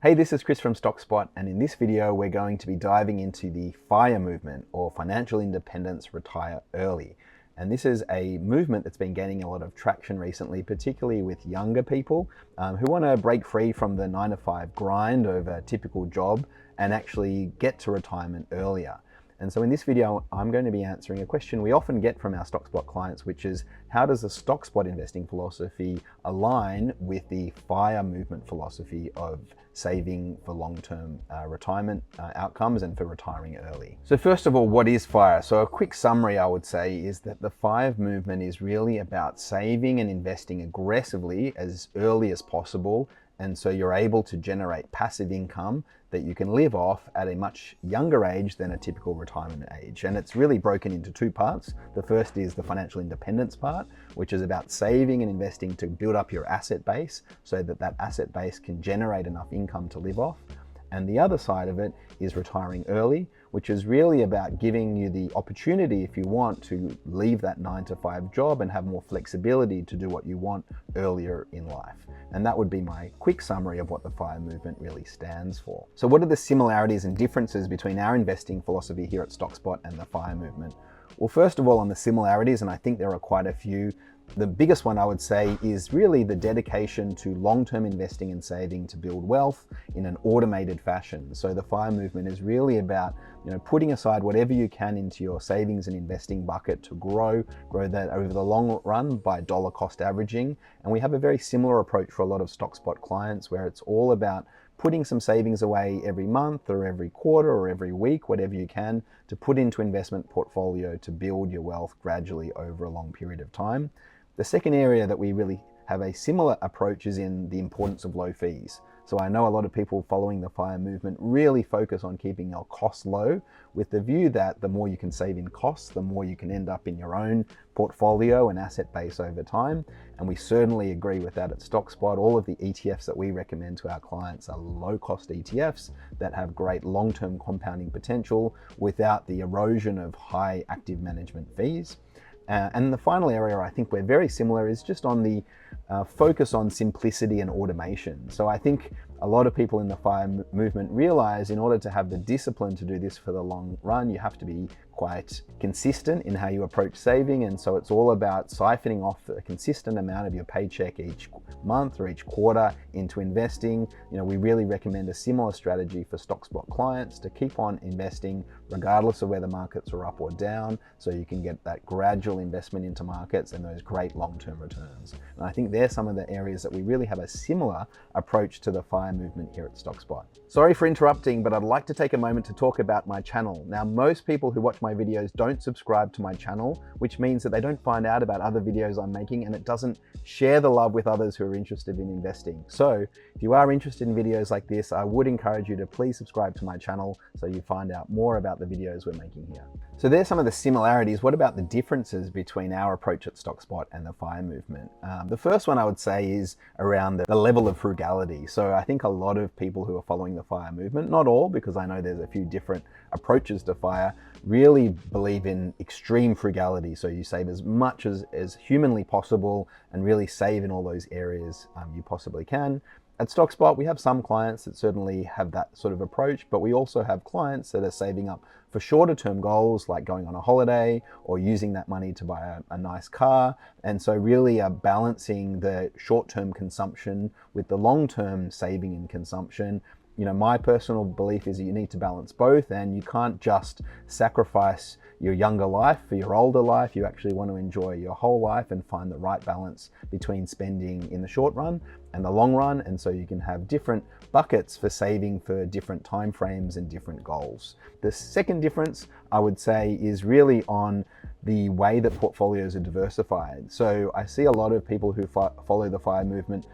Hey, this is Chris from Stockspot, and in this video we're going to be diving into the FIRE movement, or Financial Independence Retire Early. And this is a movement that's been gaining a lot of traction recently, particularly with younger people who want to break free from the 9-to-5 grind of a typical job and actually get to retirement earlier. And so in this video, I'm going to be answering a question we often get from our Stockspot clients, which is how does the Stockspot investing philosophy align with the FIRE movement philosophy of saving for long-term retirement outcomes and for retiring early? So first of all, what is FIRE? So a quick summary I would say is that the FIRE movement is really about saving and investing aggressively as early as possible. And so you're able to generate passive income that you can live off at a much younger age than a typical retirement age. And it's really broken into two parts. The first is the financial independence part, which is about saving and investing to build up your asset base so that that asset base can generate enough income to live off. And the other side of it is retiring early, which is really about giving you the opportunity, if you want, to leave that 9-to-5 job and have more flexibility to do what you want earlier in life. And that would be my quick summary of what the FIRE movement really stands for. So what are the similarities and differences between our investing philosophy here at Stockspot and the FIRE movement? Well, first of all, on the similarities, and I think there are quite a few, the biggest one I would say is really the dedication to long-term investing and saving to build wealth in an automated fashion. So the FIRE movement is really about, putting aside whatever you can into your savings and investing bucket to grow that over the long run by dollar cost averaging. And we have a very similar approach for a lot of Stockspot clients where it's all about putting some savings away every month or every quarter or every week, whatever you can, to put into investment portfolio to build your wealth gradually over a long period of time. The second area that we really have a similar approach is in the importance of low fees. So I know a lot of people following the FIRE movement really focus on keeping your costs low, with the view that the more you can save in costs, the more you can end up in your own portfolio and asset base over time. And we certainly agree with that at Stockspot. All of the ETFs that we recommend to our clients are low-cost ETFs that have great long-term compounding potential without the erosion of high active management fees. And the final area I think we're very similar is just on the focus on simplicity and automation. So I think a lot of people in the FIRE movement realize in order to have the discipline to do this for the long run, you have to be quite consistent in how you approach saving. And so it's all about siphoning off a consistent amount of your paycheck each month or each quarter into investing. We really recommend a similar strategy for Stockspot clients to keep on investing regardless of whether markets are up or down, so you can get that gradual investment into markets and those great long-term returns. And I think they're some of the areas that we really have a similar approach to the FIRE movement here at Stockspot. Sorry for interrupting, but I'd like to take a moment to talk about my channel. Now, most people who watch my videos don't subscribe to my channel, which means that they don't find out about other videos I'm making, and it doesn't share the love with others who are interested in investing. So if you are interested in videos like this, I would encourage you to please subscribe to my channel so you find out more about the videos we're making here. So there's some of the similarities. What about the differences between our approach at Stockspot and the FIRE movement? The first one I would say is around the level of frugality. So I think a lot of people who are following the FIRE movement, not all, because I know there's a few different approaches to FIRE, really believe in extreme frugality. So you save as much as humanly possible and really save in all those areas you possibly can. At Stockspot, we have some clients that certainly have that sort of approach, but we also have clients that are saving up for shorter term goals like going on a holiday or using that money to buy a nice car. And so really balancing the short-term consumption with the long-term saving and consumption. My personal belief is that you need to balance both, and you can't just sacrifice your younger life for your older life. You actually want to enjoy your whole life and find the right balance between spending in the short run and the long run. And so you can have different buckets for saving for different time frames and different goals. The second difference I would say is really on the way that portfolios are diversified. So I see a lot of people who follow the FIRE movement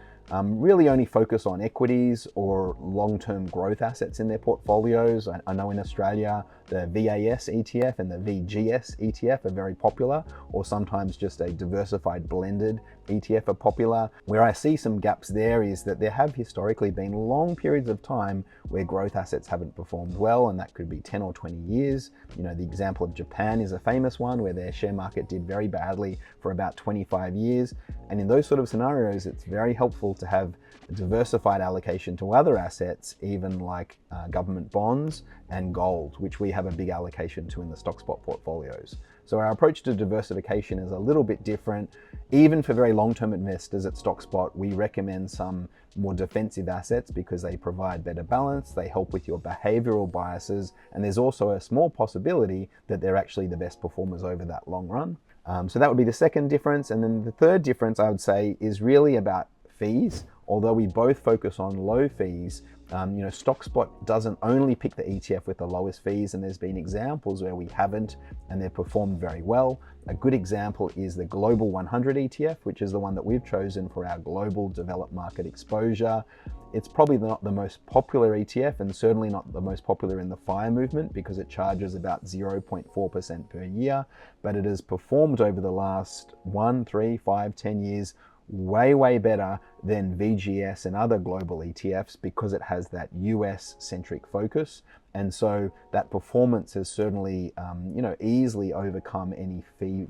really only focus on equities or long-term growth assets in their portfolios. I know in Australia, the VAS ETF and the VGS ETF are very popular, or sometimes just a diversified blended ETF are popular. Where I see some gaps there is that there have historically been long periods of time where growth assets haven't performed well, and that could be 10 or 20 years. You know, the example of Japan is a famous one where their share market did very badly for about 25 years. And in those sort of scenarios, it's very helpful to have a diversified allocation to other assets, even like government bonds and gold, which we have a big allocation to in the Stockspot portfolios. So our approach to diversification is a little bit different. Even for very long-term investors at Stockspot, we recommend some more defensive assets because they provide better balance, they help with your behavioral biases, and there's also a small possibility that they're actually the best performers over that long run. So that would be the second difference. And then the third difference I would say is really about fees. Although we both focus on low fees, Stockspot doesn't only pick the ETF with the lowest fees, and there's been examples where we haven't and they've performed very well. A good example is the Global 100 ETF, which is the one that we've chosen for our global developed market exposure. It's probably not the most popular ETF and certainly not the most popular in the FIRE movement because it charges about 0.4% per year, but it has performed over the last 1, 3, 5, 10 years way better than VGS and other global ETFs because it has that US centric focus. And so that performance has certainly, easily overcome any fee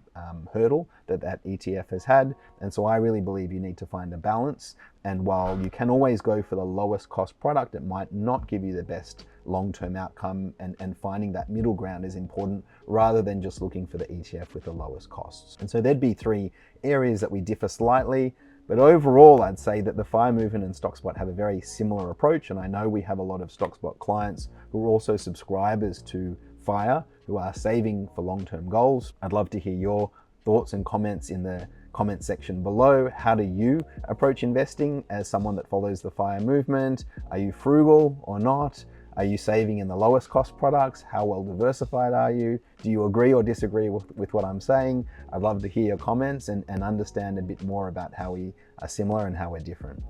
hurdle that ETF has had. And so I really believe you need to find a balance. And while you can always go for the lowest cost product, it might not give you the best long-term outcome, and finding that middle ground is important rather than just looking for the ETF with the lowest costs. And so there'd be three areas that we differ slightly. But overall, I'd say that the FIRE movement and Stockspot have a very similar approach, and I know we have a lot of Stockspot clients who are also subscribers to FIRE who are saving for long-term goals. I'd love to hear your thoughts and comments in the comment section below. How do you approach investing as someone that follows the FIRE movement? Are you frugal or not? Are you saving in the lowest cost products? How well diversified are you? Do you agree or disagree with what I'm saying? I'd love to hear your comments and understand a bit more about how we are similar and how we're different.